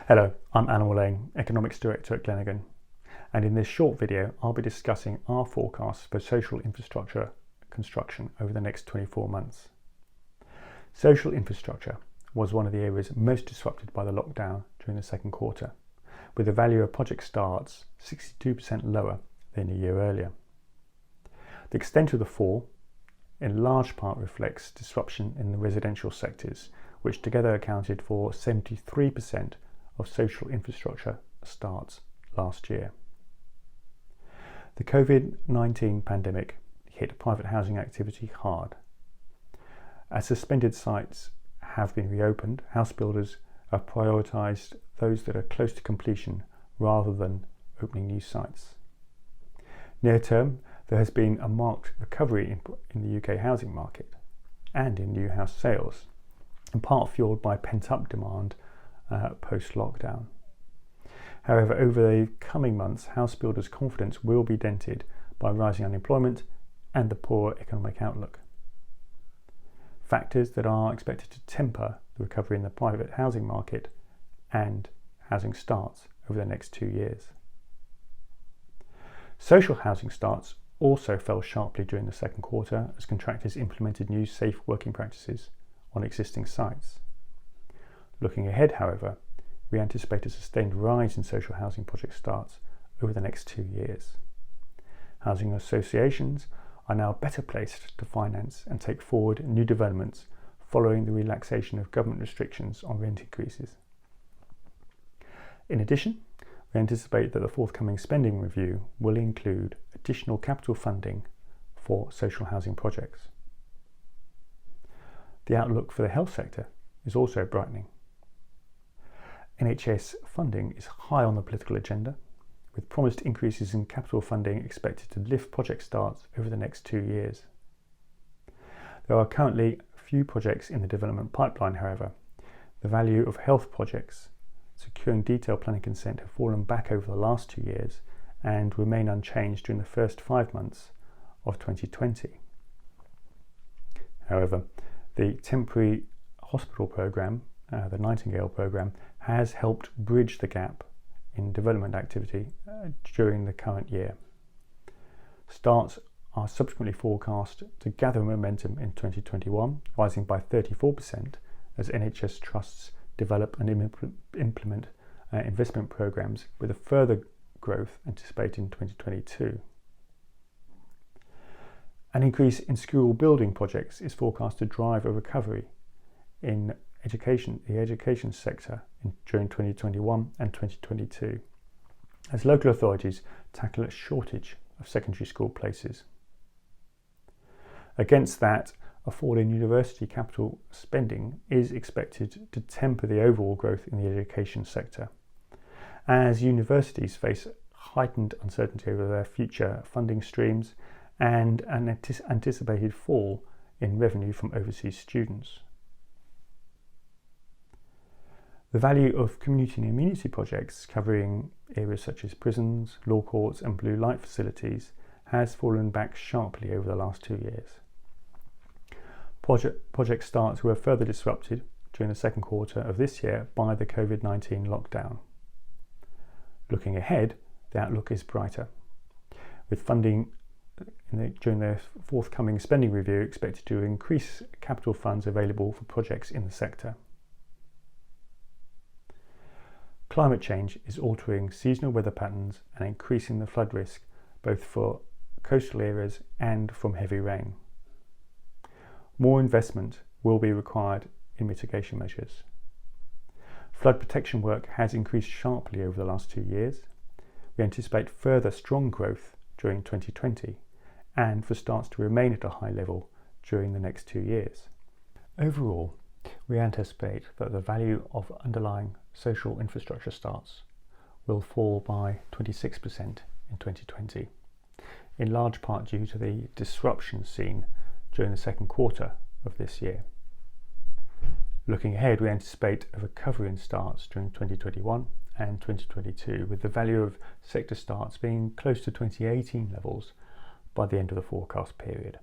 Hello, I'm Allan Wilen, Economics Director at Glenigan, and in this short video I'll be discussing our forecasts for social infrastructure construction over the next 24 months. Social infrastructure was one of the areas most disrupted by the lockdown during the second quarter, with the value of project starts 62% lower than a year earlier. The extent of the fall in large part reflects disruption in the residential sectors, which together accounted for 73% of social infrastructure starts last year. The COVID-19 pandemic hit private housing activity hard. As suspended sites have been reopened, house builders have prioritised those that are close to completion rather than opening new sites. Near term, there has been a marked recovery in the UK housing market and in new house sales, in part fueled by pent-up demand post-lockdown. However, over the coming months, house builders' confidence will be dented by rising unemployment and the poor economic outlook. Factors that are expected to temper the recovery in the private housing market and housing starts over the next 2 years. Social housing starts also fell sharply during the second quarter as contractors implemented new safe working practices on existing sites. Looking ahead, however, we anticipate a sustained rise in social housing project starts over the next 2 years. Housing associations are now better placed to finance and take forward new developments following the relaxation of government restrictions on rent increases. In addition, we anticipate that the forthcoming spending review will include additional capital funding for social housing projects. The outlook for the health sector is also brightening. NHS funding is high on the political agenda, with promised increases in capital funding expected to lift project starts over the next 2 years. There are currently few projects in the development pipeline, however. The value of health projects securing detailed planning consent have fallen back over the last 2 years and remain unchanged during the first 5 months of 2020. However, the temporary hospital programme, the Nightingale programme, has helped bridge the gap in development activity during the current year. Starts are subsequently forecast to gather momentum in 2021, rising by 34% as NHS trusts develop and implement investment programmes, with a further growth anticipated in 2022. An increase in school building projects is forecast to drive a recovery in the education sector during 2021 and 2022, as local authorities tackle a shortage of secondary school places. Against that, a fall in university capital spending is expected to temper the overall growth in the education sector, as universities face heightened uncertainty over their future funding streams and an anticipated fall in revenue from overseas students. The value of community and amenity projects covering areas such as prisons, law courts and blue light facilities has fallen back sharply over the last 2 years. Project starts were further disrupted during the second quarter of this year by the COVID-19 lockdown. Looking ahead, the outlook is brighter, with funding during the forthcoming spending review expected to increase capital funds available for projects in the sector. Climate change is altering seasonal weather patterns and increasing the flood risk both for coastal areas and from heavy rain. More investment will be required in mitigation measures. Flood protection work has increased sharply over the last 2 years. We anticipate further strong growth during 2020 and for starts to remain at a high level during the next 2 years. Overall, we anticipate that the value of underlying social infrastructure starts will fall by 26% in 2020, in large part due to the disruption seen during the second quarter of this year. Looking ahead, we anticipate a recovery in starts during 2021 and 2022, with the value of sector starts being close to 2018 levels by the end of the forecast period.